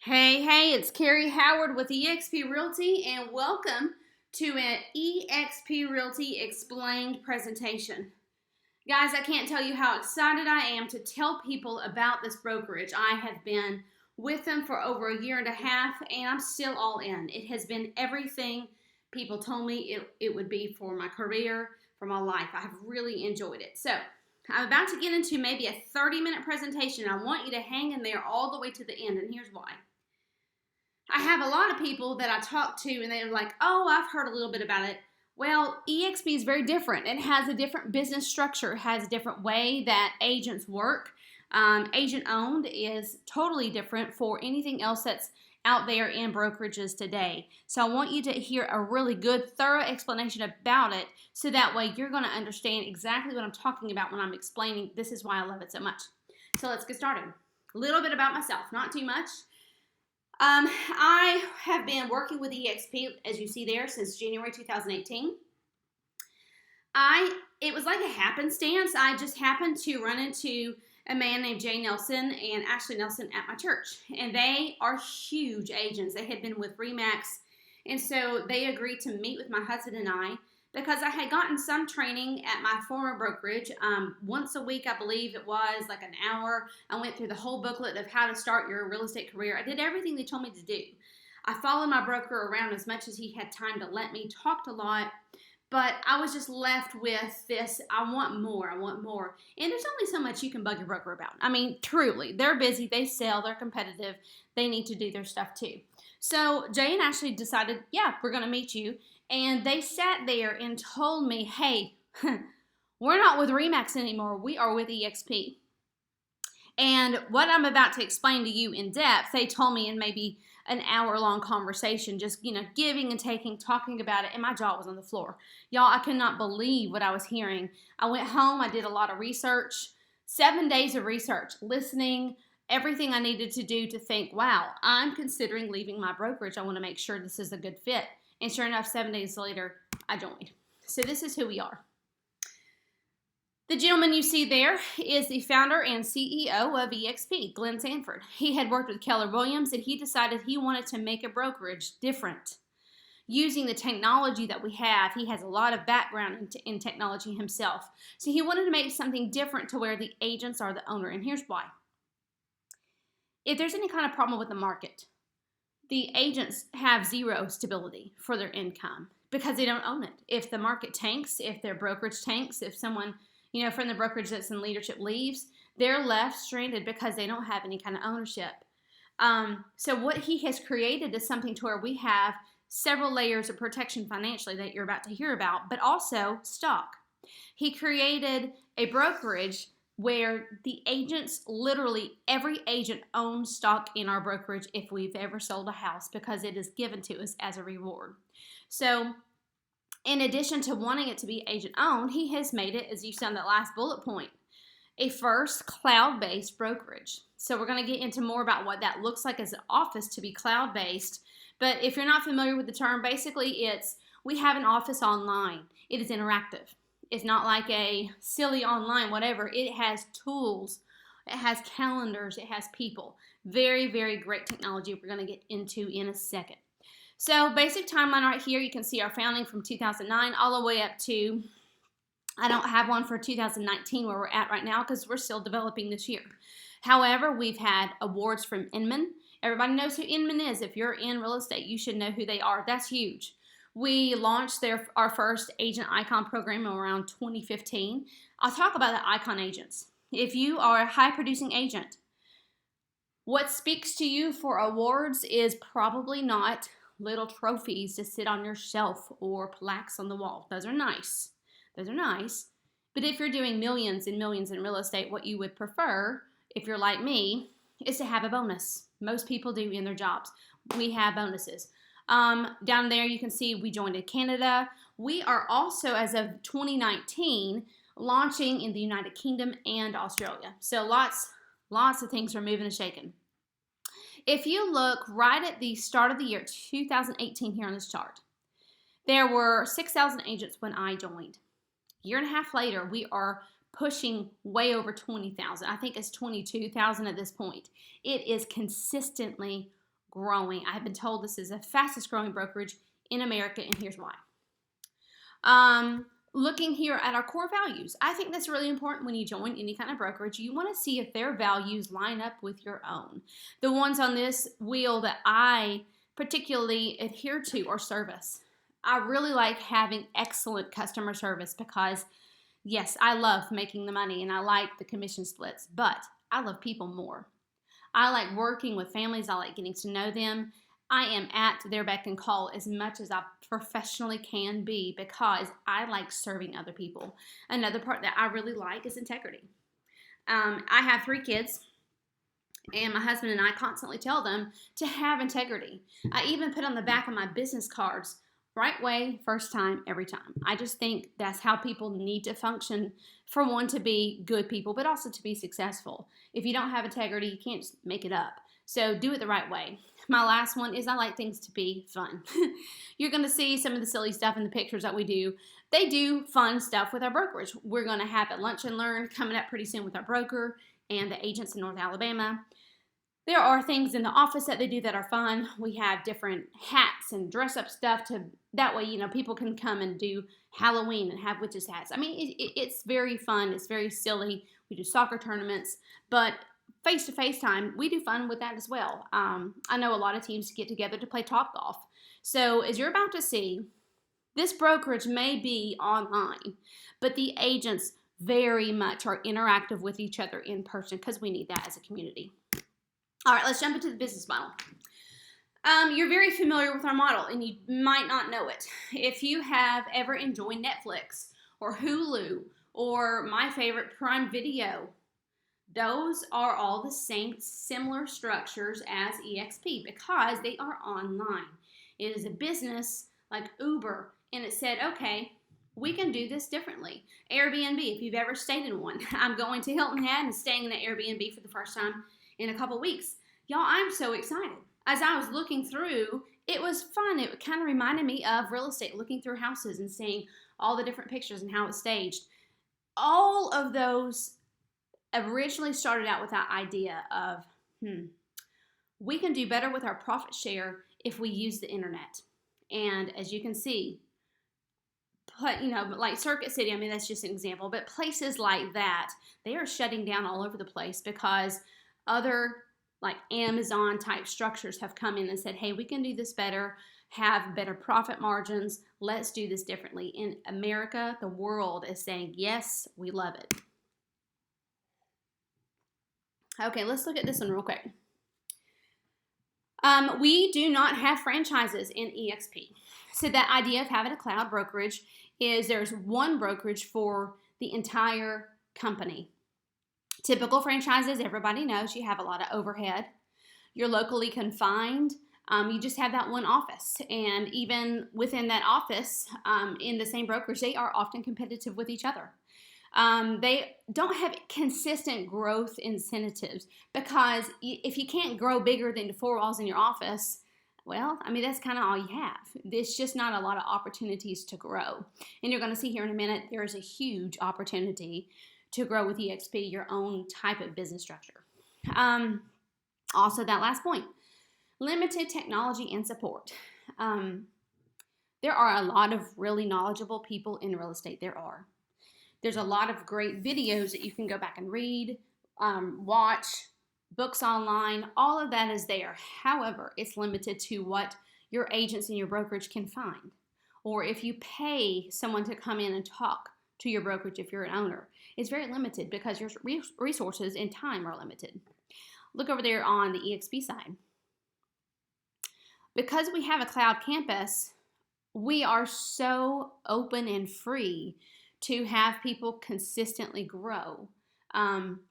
Hey, it's Carrie Howard with Exp Realty, and welcome to an Exp Realty Explained presentation. Guys, I can't tell you how excited I am to tell people about this brokerage. I have been with them for over a year and a half, and I'm still all in. It has been everything people told me it would be for my career, for my life. I have really enjoyed it. So, I'm about to get into maybe a 30-minute presentation. I want you to hang in there all the way to the end, and here's why. I have a lot of people that I talk to and they're like, oh, I've heard a little bit about it. Well, EXP is very different. It has a different business structure. It has a different way that agents work. Agent owned is totally different for anything else that's out there in brokerages today. So I want you to hear a really good, thorough explanation about it so that way you're going to understand exactly what I'm talking about when I'm explaining. This is why I love it so much. So let's get started. A little bit about myself, not too much. I have been working with EXP, as you see there, since January 2018. It was like a happenstance. I just happened to run into a man named Jay Nelson and Ashley Nelson at my church, and they are huge agents. They had been with RE/MAX, and so they agreed to meet with my husband and I because I had gotten some training at my former brokerage. Once a week, I believe it was, like an hour. I went through the whole booklet of how to start your real estate career. I did everything they told me to do. I followed my broker around as much as he had time to let me, talked a lot, but I was just left with this, I want more. And there's only so much you can bug your broker about. I mean, truly, they're busy, they sell, they're competitive, they need to do their stuff too. So Jay and Ashley decided, yeah, we're going to meet you. And they sat there and told me, hey, we're not with RE/MAX anymore. We are with EXP. And what I'm about to explain to you in depth, they told me in maybe an hour-long conversation, just, giving and taking, talking about it, and my jaw was on the floor. Y'all, I could not believe what I was hearing. I went home, I did a lot of research, 7 days of research, listening, everything I needed to do to think, wow, I'm considering leaving my brokerage. I want to make sure this is a good fit. And sure enough, 7 days later, I joined. So this is who we are. The gentleman you see there is the founder and CEO of EXP, Glenn Sanford. He had worked with Keller Williams, and he decided he wanted to make a brokerage different. Using the technology that we have, he has a lot of background in technology himself. So he wanted to make something different to where the agents are the owner, and here's why. If there's any kind of problem with the market, the agents have zero stability for their income because they don't own it. If the market tanks, if their brokerage tanks, if someone, from the brokerage that's in leadership leaves, they're left stranded because they don't have any kind of ownership. So what he has created is something to where we have several layers of protection financially that you're about to hear about, but also stock. He created a brokerage where the agents, literally every agent owns stock in our brokerage if we've ever sold a house because it is given to us as a reward. So in addition to wanting it to be agent owned, he has made it, as you saw in that last bullet point, a first cloud-based brokerage. So we're going to get into more about what that looks like as an office to be cloud-based. But if you're not familiar with the term, basically we have an office online. It is interactive. It's not like a silly online whatever. It has tools. It has calendars. It has people. Very, very great technology we're going to get into in a second. So basic timeline right here. You can see our founding from 2009 all the way up to, I don't have one for 2019 where we're at right now because we're still developing this year. However, we've had awards from Inman. Everybody knows who Inman is. If you're in real estate, you should know who they are. That's huge. We launched our first agent icon program around 2015. I'll talk about the icon agents. If you are a high producing agent, what speaks to you for awards is probably not little trophies to sit on your shelf or plaques on the wall. Those are nice. But if you're doing millions and millions in real estate, what you would prefer, if you're like me, is to have a bonus. Most people do in their jobs. We have bonuses. Down there you can see we joined in Canada. We are also, as of 2019, launching in the United Kingdom and Australia. So lots of things are moving and shaking. If you look right at the start of the year 2018 here on this chart, there were 6,000 agents when I joined. A year and a half later, we are pushing way over 20,000. I think it's 22,000 at this point. It is consistently growing. I've been told this is the fastest growing brokerage in America, and here's why. Looking here at our core values, I think that's really important when you join any kind of brokerage. You want to see if their values line up with your own. The ones on this wheel that I particularly adhere to are service. I really like having excellent customer service because, yes, I love making the money and I like the commission splits, but I love people more. I like working with families. I like getting to know them. I am at their beck and call as much as I professionally can be because I like serving other people. Another part that I really like is integrity. I have 3 kids, and my husband and I constantly tell them to have integrity. I even put on the back of my business cards, right way, first time, every time. I just think that's how people need to function for one to be good people, but also to be successful. If you don't have integrity, you can't just make it up. So do it the right way. My last one is I like things to be fun. You're going to see some of the silly stuff in the pictures that we do. They do fun stuff with our brokerage. We're going to have a lunch and learn coming up pretty soon with our broker and the agents in North Alabama. There are things in the office that they do that are fun. We have different hats and dress up stuff that way, people can come and do Halloween and have witches hats. I mean, it's very fun. It's very silly. We do soccer tournaments, but face-to-face time, we do fun with that as well. I know a lot of teams get together to play Topgolf. So as you're about to see, this brokerage may be online, but the agents very much are interactive with each other in person because we need that as a community. All right, let's jump into the business model. You're very familiar with our model, and you might not know it. If you have ever enjoyed Netflix or Hulu or my favorite, Prime Video, those are all the same similar structures as EXP because they are online. It is a business like Uber, and it said, okay, we can do this differently. Airbnb, if you've ever stayed in one. I'm going to Hilton Head and staying in an Airbnb for the first time in a couple weeks. Y'all, I'm so excited. As I was looking through, it was fun. It kind of reminded me of real estate, looking through houses and seeing all the different pictures and how it's staged. All of those originally started out with that idea of, we can do better with our profit share if we use the internet. And as you can see, like Circuit City, I mean, that's just an example, but places like that, they are shutting down all over the place because other like Amazon type structures have come in and said, hey, we can do this better, have better profit margins. Let's do this differently. In America, the world is saying, yes, we love it. Okay, let's look at this one real quick. We do not have franchises in EXP. So that idea of having a cloud brokerage is there's one brokerage for the entire company. Typical franchises, everybody knows you have a lot of overhead. You're locally confined. You just have that one office. And even within that office, in the same brokerage, they are often competitive with each other. They don't have consistent growth incentives because if you can't grow bigger than the 4 walls in your office, well, I mean, that's kind of all you have. There's just not a lot of opportunities to grow. And you're going to see here in a minute, there is a huge opportunity to grow with EXP, your own type of business structure. Also, that last point, limited technology and support. There are a lot of really knowledgeable people in real estate. There's a lot of great videos that you can go back and read, watch, books online, all of that is there. However, it's limited to what your agents and your brokerage can find. Or if you pay someone to come in and talk to your brokerage if you're an owner, it's very limited because your resources and time are limited. Look over there on the EXP side. Because we have a cloud campus, we are so open and free to have people consistently grow.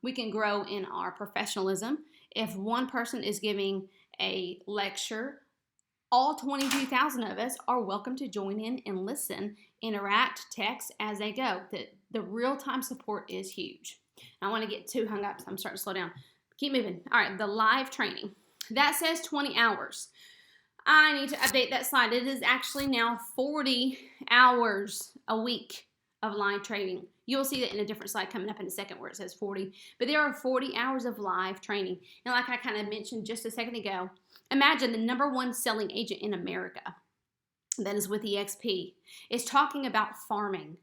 We can grow in our professionalism. If one person is giving a lecture, all 22,000 of us are welcome to join in and listen, interact, text as they go. The real-time support is huge. I don't want to get too hung up, so I'm starting to slow down. Keep moving. All right, the live training. That says 20 hours. I need to update that slide. It is actually now 40 hours a week of live training. You'll see that in a different slide coming up in a second where it says 40. But there are 40 hours of live training. And like I kind of mentioned just a second ago, imagine the #1 selling agent in America that is with EXP is talking about farming.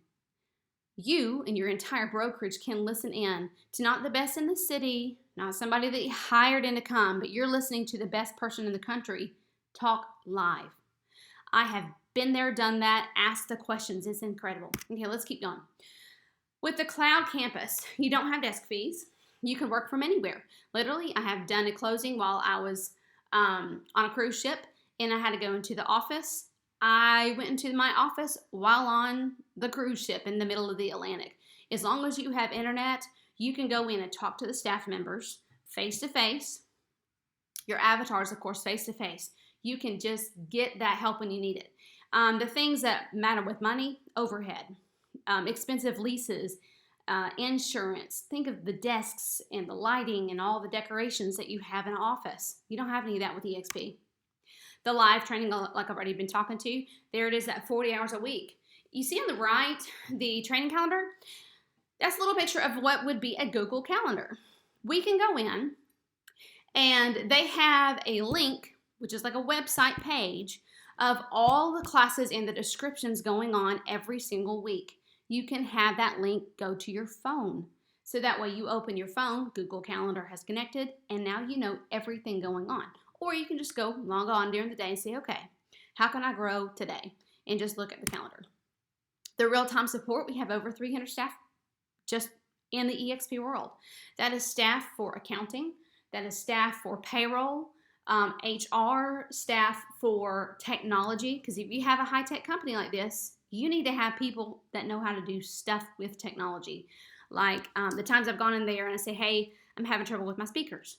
You and your entire brokerage can listen in to not the best in the city, not somebody that you hired in to come, but you're listening to the best person in the country talk live. I have been there, done that, asked the questions. It's incredible. Okay, let's keep going. With the cloud campus, you don't have desk fees. You can work from anywhere. Literally, I have done a closing while I was on a cruise ship and I had to go into the office. I went into my office while on the cruise ship in the middle of the Atlantic. As long as you have internet, you can go in and talk to the staff members face to face. Your avatars, of course, face to face. You can just get that help when you need it. The things that matter with money, overhead, expensive leases, insurance. Think of the desks and the lighting and all the decorations that you have in an office. You don't have any of that with EXP. The live training, like I've already been talking to, there it is at 40 hours a week. You see on the right, the training calendar? That's a little picture of what would be a Google Calendar. We can go in and they have a link, which is like a website page of all the classes and the descriptions going on every single week. You can have that link go to your phone. So that way you open your phone, Google Calendar has connected, and now you know everything going on. Or you can just go log on during the day and say, okay, how can I grow today? And just look at the calendar. The RealTime Support, we have over 300 staff just in the EXP world. That is staff for accounting. That is staff for payroll, HR, staff for technology. Because if you have a high-tech company like this, you need to have people that know how to do stuff with technology. Like the times I've gone in there and I say, hey, I'm having trouble with my speakers.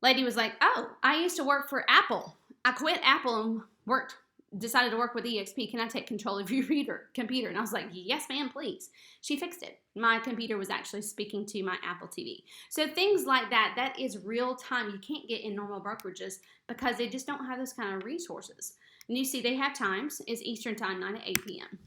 Lady was like, oh, I used to work for Apple. I quit Apple and decided to work with EXP. Can I take control of your computer? And I was like, yes, ma'am, please. She fixed it. My computer was actually speaking to my Apple TV. So things like that, that is real time. You can't get in normal brokerages because they just don't have those kind of resources. And you see they have times. It's Eastern time, 9 to 8 p.m.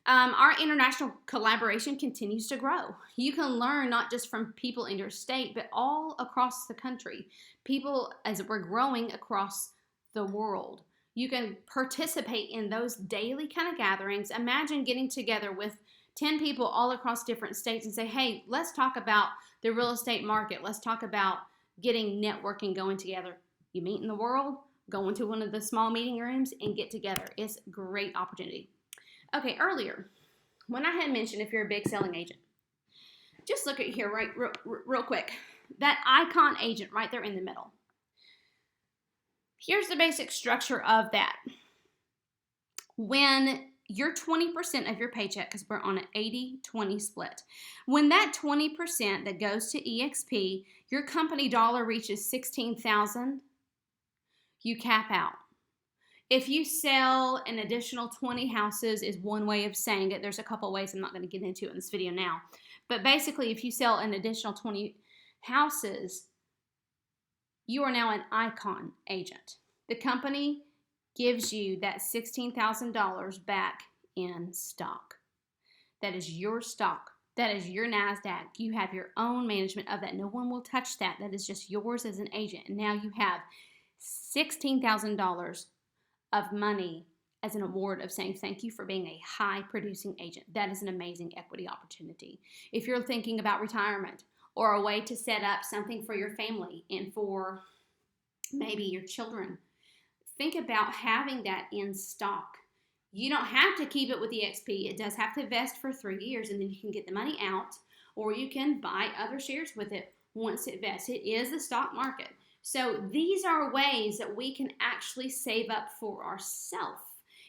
Our international collaboration continues to grow. You can learn not just from people in your state, but all across the country. People, as we're growing across the world, you can participate in those daily kind of gatherings. Imagine getting together with 10 people all across different states and say, hey, let's talk about the real estate market. Let's talk about getting networking going together. You meet in the world, go into one of the small meeting rooms and get together. It's a great opportunity. Okay, earlier, when I had mentioned if you're a big selling agent, just look at here real quick. That icon agent right there in the middle. Here's the basic structure of that. When you're 20% of your paycheck, because we're on an 80-20 split, when that 20% that goes to EXP, your company dollar reaches $16,000, you cap out. If you sell an additional 20 houses is one way of saying it. There's a couple ways I'm not going to get into it in this video now. But basically, if you sell an additional 20 houses, you are now an icon agent. The company gives you that $16,000 back in stock. That is your stock. That is your NASDAQ. You have your own management of that. No one will touch that. That is just yours as an agent. And now you have $16,000 of money as an award of saying thank you for being a high producing agent. That is an amazing equity opportunity. If you're thinking about retirement or a way to set up something for your family and for maybe your children, think about having that in stock. You don't have to keep it with EXP. It does have to vest for 3 years and then you can get the money out, or you can buy other shares with it once it vests. It is the stock market. So these are ways that we can actually save up for ourselves.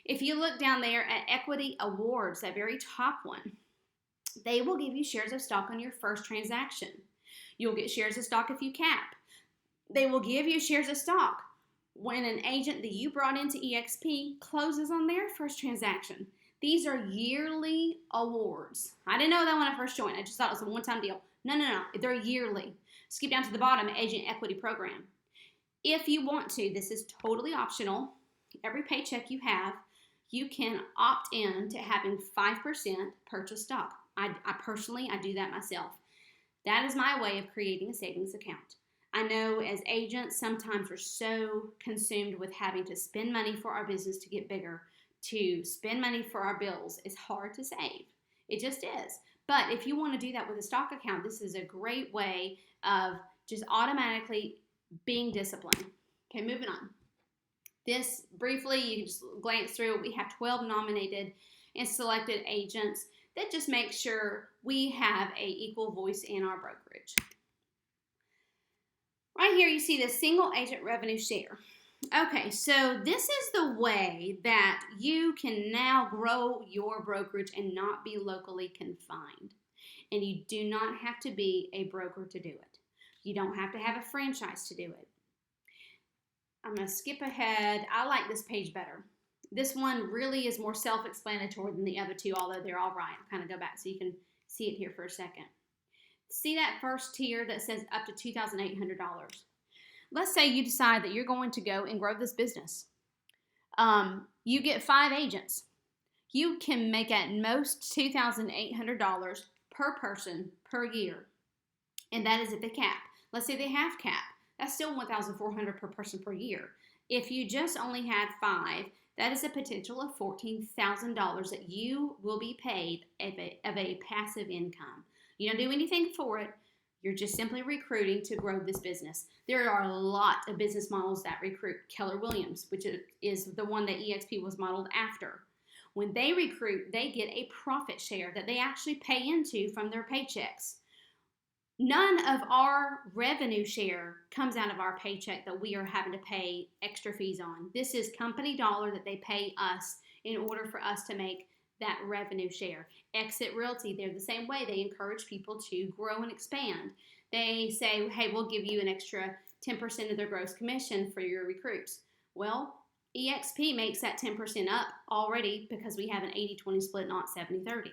If you look down there at equity awards, that very top one, they will give you shares of stock on your first transaction. You'll get shares of stock if you cap. They will give you shares of stock when an agent that you brought into EXP closes on their first transaction. These are yearly awards. I didn't know that when I first joined. I just thought it was a one-time deal. No. They're yearly. Skip down to the bottom, Agent Equity Program. If you want to, this is totally optional. Every paycheck you have, you can opt in to having 5% purchase stock. I personally do that myself. That is my way of creating a savings account. I know as agents, sometimes we're so consumed with having to spend money for our business to get bigger, to spend money for our bills. It's hard to save. It just is. But if you want to do that with a stock account, this is a great way of just automatically being disciplined. Okay, moving on. This briefly, you can just glance through. We have 12 nominated and selected agents. That just makes sure we have an equal voice in our brokerage. Right here, you see the single agent revenue share. Okay, so this is the way that you can now grow your brokerage and not be locally confined. And you do not have to be a broker to do it. You don't have to have a franchise to do it. I'm going to skip ahead. I like this page better. This one really is more self-explanatory than the other two, although they're all right. I'll kind of go back so you can see it here for a second. See that first tier that says up to $2,800. Let's say you decide that you're going to go and grow this business. You get 5 agents. You can make at most $2,800 per person per year. And that is at the cap. Let's say they have cap. That's still $1,400 per person per year. If you just only had 5, that is a potential of $14,000 that you will be paid of a passive income. You don't do anything for it. You're just simply recruiting to grow this business. There are a lot of business models that recruit. Keller Williams, which is the one that EXP was modeled after. When they recruit, they get a profit share that they actually pay into from their paychecks. None of our revenue share comes out of our paycheck that we are having to pay extra fees on. This is company dollar that they pay us in order for us to make that revenue share. Exit Realty, they're the same way. They encourage people to grow and expand. They say, hey, we'll give you an extra 10% of their gross commission for your recruits. Well, EXP makes that 10% up already because we have an 80-20 split, not 70-30.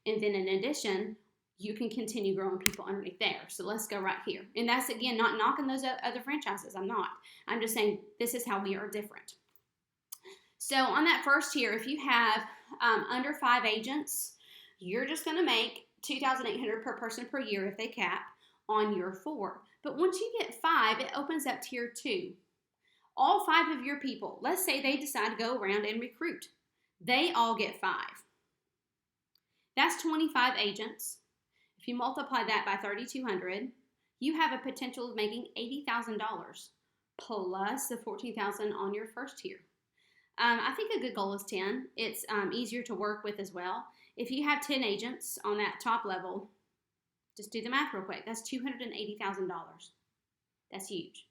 And then in addition, you can continue growing people underneath there. So let's go right here. And that's, again, not knocking those other franchises. I'm not. I'm just saying this is how we are different. So on that first tier, if you have under 5 agents, you're just going to make $2,800 per person per year if they cap on your 4. But once you get 5, it opens up tier 2. All 5 of your people, let's say they decide to go around and recruit. They all get 5. That's 25 agents. If you multiply that by 3,200, you have a potential of making $80,000 plus the $14,000 on your first tier. I think a good goal is 10. It's easier to work with as well. If you have 10 agents on that top level, just do the math real quick. That's $280,000. That's huge.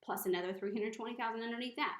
Plus another $320,000 underneath that.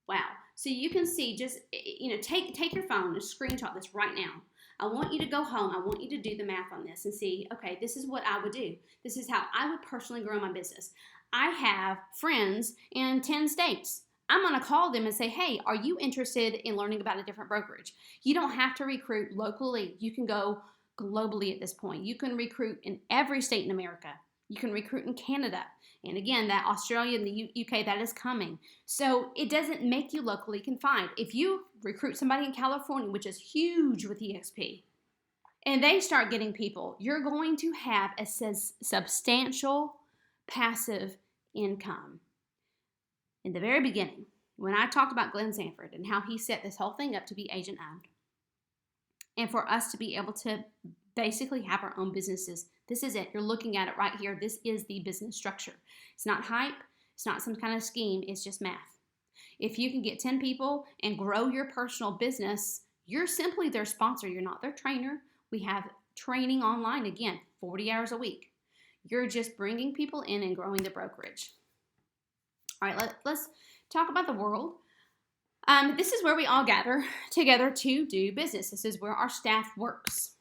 Wow. So you can see, just, take your phone and screenshot this right now. I want you to go home. I want you to do the math on this and see, okay, this is what I would do. This is how I would personally grow my business. I have friends in 10 states. I'm going to call them and say, hey, are you interested in learning about a different brokerage? You don't have to recruit locally. You can go globally at this point. You can recruit in every state in America. You can recruit in Canada. And again, that Australia and the UK, that is coming. So it doesn't make you locally confined. If you recruit somebody in California, which is huge with EXP, and they start getting people, you're going to have a substantial passive income. In the very beginning, when I talked about Glenn Sanford and how he set this whole thing up to be agent owned, and for us to be able to basically have our own businesses, this is it. You're looking at it right here. This is the business structure. It's not hype. It's not some kind of scheme. It's just math. If you can get 10 people and grow your personal business, you're simply their sponsor. You're not their trainer. We have training online, again, 40 hours a week. You're just bringing people in and growing the brokerage. All right, let's talk about the world. This is where we all gather together to do business. This is where our staff works.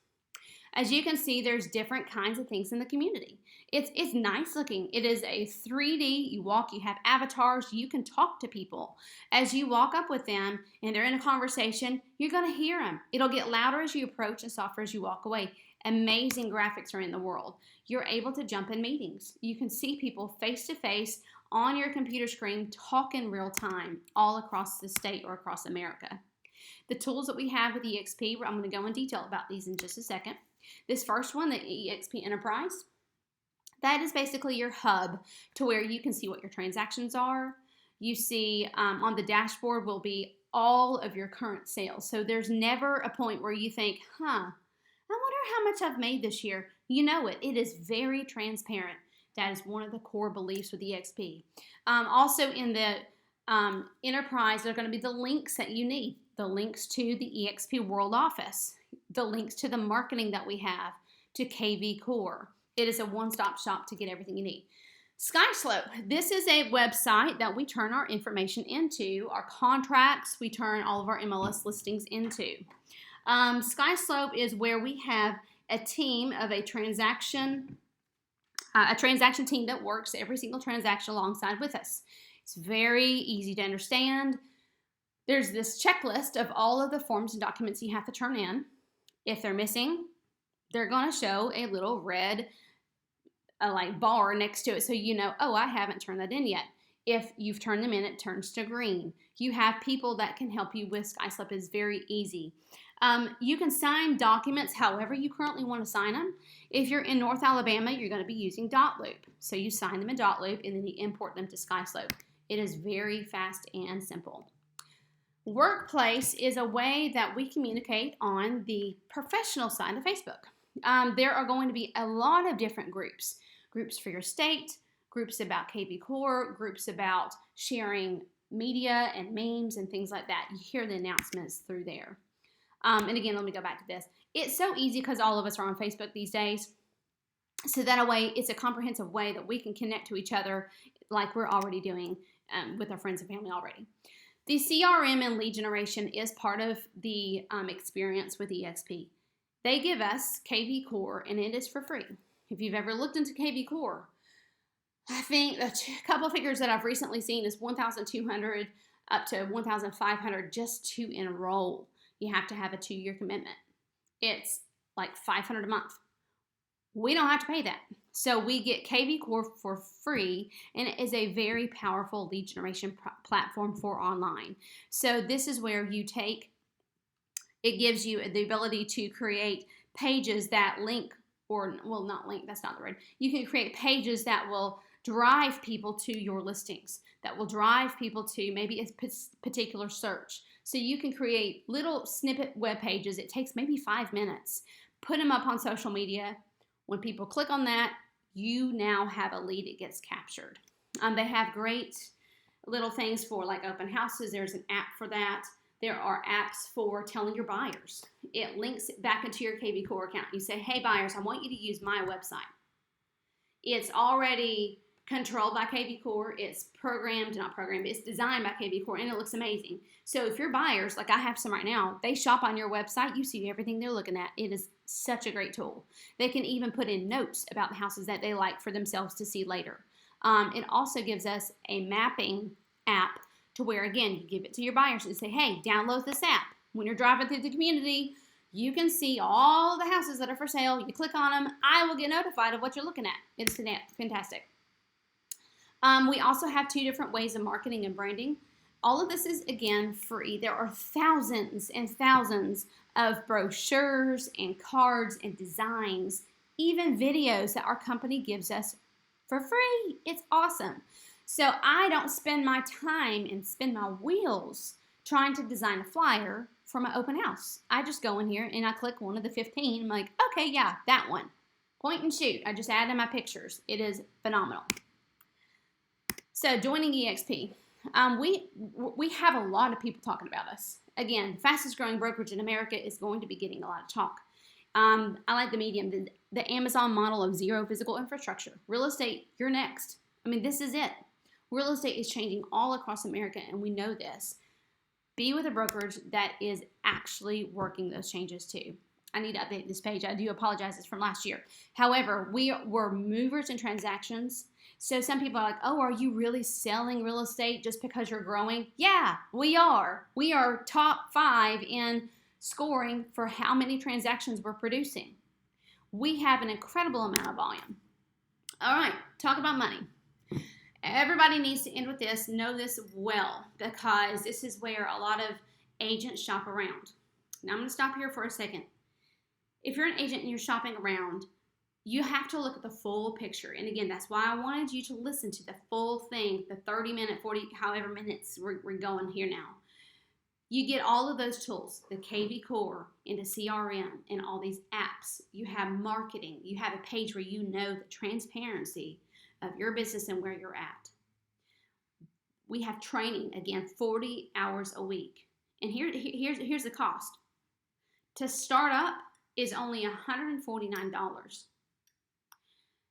As you can see, there's different kinds of things in the community. It's nice looking. It is a 3D. You walk, you have avatars. You can talk to people. As you walk up with them and they're in a conversation, you're going to hear them. It'll get louder as you approach and softer as you walk away. Amazing graphics are in the world. You're able to jump in meetings. You can see people face to face on your computer screen, talk in real time all across the state or across America. The tools that we have with EXP, I'm going to go in detail about these in just a second. This first one, the Exp Enterprise, that is basically your hub to where you can see what your transactions are. You see on the dashboard will be all of your current sales. So there's never a point where you think, I wonder how much I've made this year. You know it. It is very transparent. That is one of the core beliefs with EXP. Also in the Enterprise, there are going to be the links that you need. The links to the EXP World Office. The links to the marketing that we have, to KV Core. It is a one-stop shop to get everything you need. SkySlope, this is a website that we turn our information into, our contracts, we turn all of our MLS listings into. SkySlope is where we have a team of a transaction team that works every single transaction alongside with us. It's very easy to understand. There's this checklist of all of the forms and documents you have to turn in. If they're missing, they're going to show a little red bar next to it so you know, oh, I haven't turned that in yet. If you've turned them in, it turns to green. You have people that can help you with SkySlope. It's very easy. You can sign documents however you currently want to sign them. If you're in North Alabama, you're going to be using dotloop. So you sign them in dotloop and then you import them to SkySlope. It is very fast and simple. Workplace is a way that we communicate on the professional side of Facebook. There are going to be a lot of different groups. Groups for your state, groups about KV Core, groups about sharing media and memes and things like that. You hear the announcements through there. And again, let me go back to this. It's so easy because all of us are on Facebook these days. So that way, it's a comprehensive way that we can connect to each other like we're already doing with our friends and family already. The CRM and lead generation is part of the experience with EXP. They give us KV Core, and it is for free. If you've ever looked into KV Core, I think a couple of figures that I've recently seen is $1,200 up to $1,500 just to enroll. You have to have a 2-year commitment. It's like $500 a month. We don't have to pay that. So we get KV Core for free, and it is a very powerful lead generation platform for online. So this is where you take, it gives you the ability to create pages that link, or, well, not link, that's not the word. You can create pages that will drive people to your listings, that will drive people to maybe a particular search. So you can create little snippet web pages. It takes maybe 5 minutes. Put them up on social media. When people click on that, you now have a lead. It gets captured. They have great little things for like open houses. There's an app for that. There are apps for telling your buyers. It links back into your KV Core account. You say, hey buyers, I want you to use my website. It's already controlled by KV Core. It's it's designed by KV Core, and it looks amazing. So if your buyers, like I have some right now, they shop on your website, you see everything they're looking at. It is such a great tool. They can even put in notes about the houses that they like for themselves to see later. It also gives us a mapping app to where, again, you give it to your buyers and say, hey, download this app. When you're driving through the community, you can see all the houses that are for sale. You click on them. I will get notified of what you're looking at. It's fantastic. We also have 2 different ways of marketing and branding. All of this is, again, free. There are thousands and thousands of brochures and cards and designs, even videos that our company gives us for free. It's awesome. So I don't spend my time and spin my wheels trying to design a flyer for my open house. I just go in here and I click one of the 15. I'm like, okay, yeah, that one. Point and shoot. I just add in my pictures. It is phenomenal. So joining EXP, we have a lot of people talking about us. Again, the fastest growing brokerage in America is going to be getting a lot of talk. I like the medium, the Amazon model of zero physical infrastructure. Real estate, you're next. I mean, this is it. Real estate is changing all across America, and we know this. Be with a brokerage that is actually working those changes too. I need to update this page. I do apologize. It's from last year. However, we were movers in transactions. So some people are like, oh, are you really selling real estate just because you're growing? Yeah, we are. We are top 5 in scoring for how many transactions we're producing. We have an incredible amount of volume. All right, talk about money. Everybody needs to end with this, know this well, because this is where a lot of agents shop around. Now I'm going to stop here for a second. If you're an agent and you're shopping around, you have to look at the full picture. And again, that's why I wanted you to listen to the full thing, the 30-minute, 40, however minutes we're going here now. You get all of those tools, the KV Core into CRM and all these apps. You have marketing. You have a page where you know the transparency of your business and where you're at. We have training, again, 40 hours a week. And here's the cost. To start up is only $149.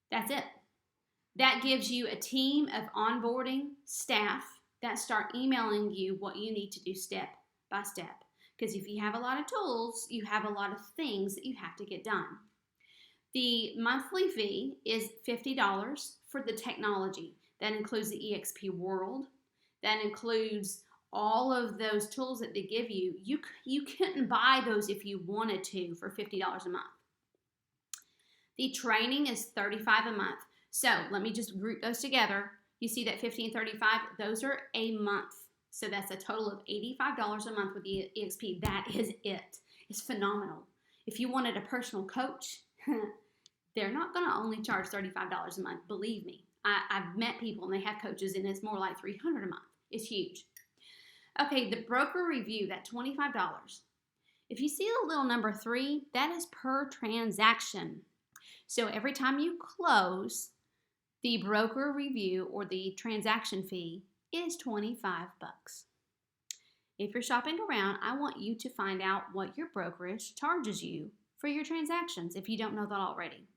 That's it. That gives you a team of onboarding staff that start emailing you what you need to do step by step. Because if you have a lot of tools, you have a lot of things that you have to get done. The monthly fee is $50 for the technology. That includes the EXP World. That includes all of those tools that they give you. You couldn't buy those if you wanted to for $50 a month. The training is $35 a month. So let me just group those together. You see that $50 and $35, those are a month. So that's a total of $85 a month with the EXP. That is it. It's phenomenal. If you wanted a personal coach, they're not going to only charge $35 a month. Believe me. I've met people and they have coaches and it's more like $300 a month. It's huge. Okay, the broker review, that $25. If you see the little number 3, that is per transaction. So every time you close, the broker review or the transaction fee is $25. If you're shopping around, I want you to find out what your brokerage charges you for your transactions if you don't know that already.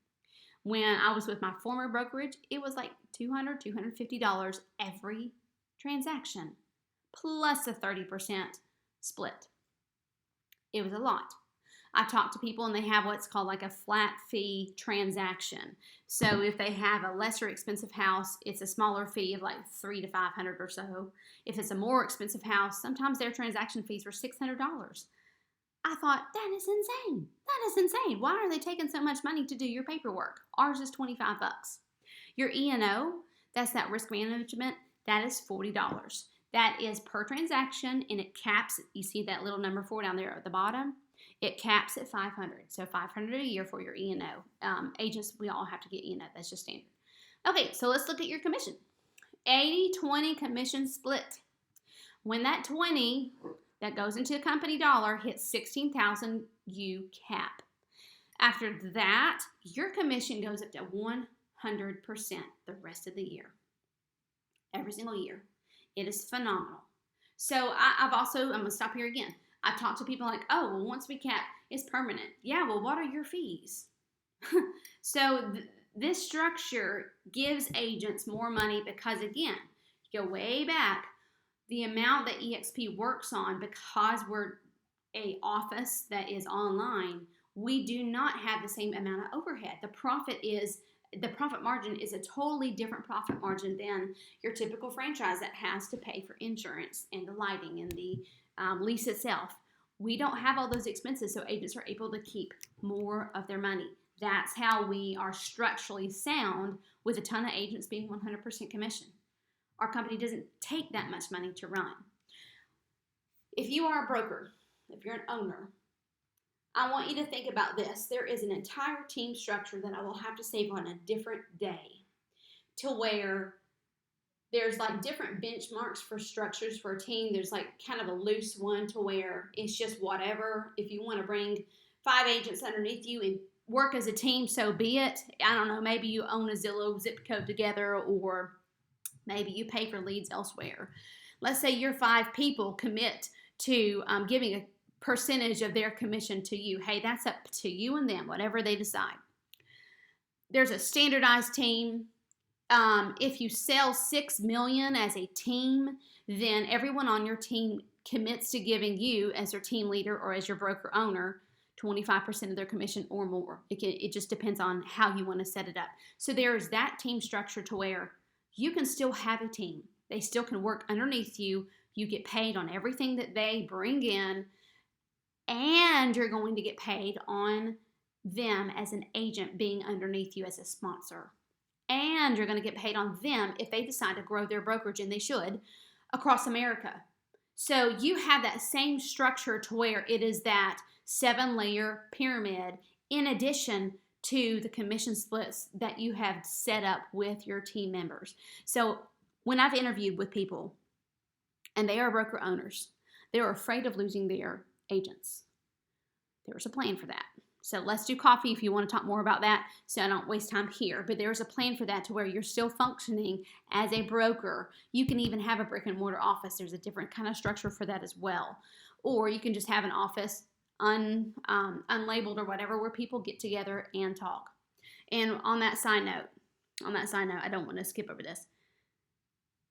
When I was with my former brokerage, it was like $200, $250 every transaction, plus a 30% split. It was a lot. I talked to people and they have what's called like a flat fee transaction. So if they have a lesser expensive house, it's a smaller fee of like $300 to $500 or so. If it's a more expensive house, sometimes their transaction fees were $600. I thought, that is insane. That is insane. Why are they taking so much money to do your paperwork? Ours is $25. Your E&O, that's that risk management, that is $40. That is per transaction and it caps, you see that little number 4 down there at the bottom? It caps at $500. So $500 a year for your E&O. Agents, we all have to get E&O. That's just standard. Okay, so let's look at your commission. 80-20 commission split. When that 20 that goes into the company dollar hits $16,000, you cap. After that, your commission goes up to 100% the rest of the year. Every single year. It is phenomenal. So I'm going to stop here again. I've talked to people like, oh, well, once we cap, it's permanent. Yeah, well, what are your fees? So this structure gives agents more money because, again, go way back, the amount that EXP works on, because we're an office that is online, we do not have the same amount of overhead. The profit margin is a totally different profit margin than your typical franchise that has to pay for insurance and the lighting and the lease itself. We don't have all those expenses, so agents are able to keep more of their money. That's how we are structurally sound with a ton of agents being 100% commission. Our company doesn't take that much money to run. If you are a broker, if you're an owner, I want you to think about this. There is an entire team structure that I will have to save on a different day to where there's like different benchmarks for structures for a team. There's like kind of a loose one to where it's just whatever. If you want to bring 5 agents underneath you and work as a team, so be it. I don't know, maybe you own a Zillow zip code together, or maybe you pay for leads elsewhere. Let's say your 5 people commit to giving a percentage of their commission to you. Hey, that's up to you and them, whatever they decide. There's a standardized team. If you sell $6 million as a team, then everyone on your team commits to giving you, as their team leader or as your broker owner, 25% of their commission or more. It just depends on how you want to set it up. So there's that team structure to where you can still have a team. They still can work underneath you. You get paid on everything that they bring in, and you're going to get paid on them as an agent being underneath you as a sponsor. And you're going to get paid on them if they decide to grow their brokerage, and they should, across America. So you have that same structure to where it is that 7-layer pyramid in addition to the commission splits that you have set up with your team members. So when I've interviewed with people and they are broker owners, they're afraid of losing their agents. There's a plan for that. So let's do coffee if you want to talk more about that so I don't waste time here. But there's a plan for that to where you're still functioning as a broker. You can even have a brick and mortar office. There's a different kind of structure for that as well. Or you can just have an office unlabeled or whatever where people get together and talk. And on that side note, I don't want to skip over this.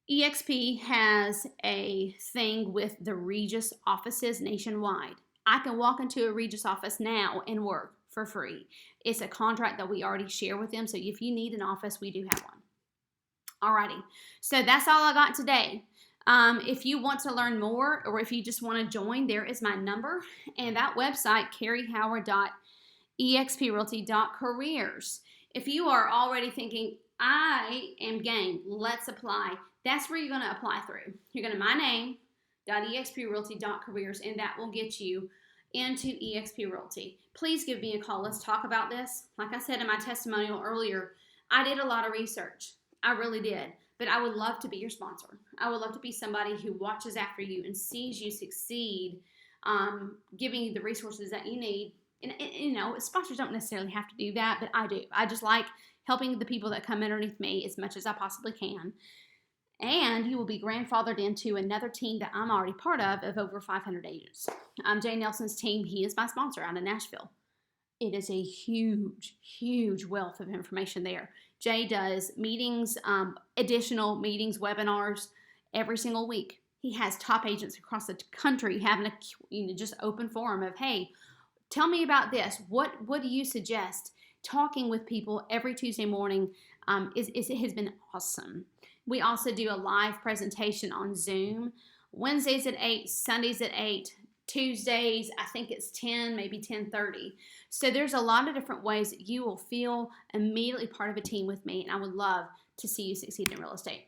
EXP has a thing with the Regis offices nationwide. I can walk into a Regis office now and work for free. It's a contract that we already share with them. So if you need an office, we do have one. Alrighty. So that's all I got today. If you want to learn more or if you just want to join, there is my number. And that website, carriehoward.exprealty.careers. If you are already thinking, I am game, let's apply, that's where you're going to apply through. You're going to my name.exprealty.careers, and that will get you into EXP Realty. Please give me a call. Let's talk about this. Like I said in my testimonial earlier, I did a lot of research. I really did. But I would love to be your sponsor. I would love to be somebody who watches after you and sees you succeed, giving you the resources that you need. And you know, sponsors don't necessarily have to do that, but I do. I just like helping the people that come underneath me as much as I possibly can. And you will be grandfathered into another team that I'm already part of over 500 agents. Jay Nelson's team. He is my sponsor out of Nashville. It is a huge, huge wealth of information there. Jay does meetings, additional meetings, webinars every single week. He has top agents across the country having a just open forum of, hey, tell me about this. What do you suggest? Talking with people every Tuesday morning it has been awesome. We also do a live presentation on Zoom, Wednesdays at 8, Sundays at 8, Tuesdays, I think it's 10, maybe 10:30. So there's a lot of different ways that you will feel immediately part of a team with me, and I would love to see you succeed in real estate.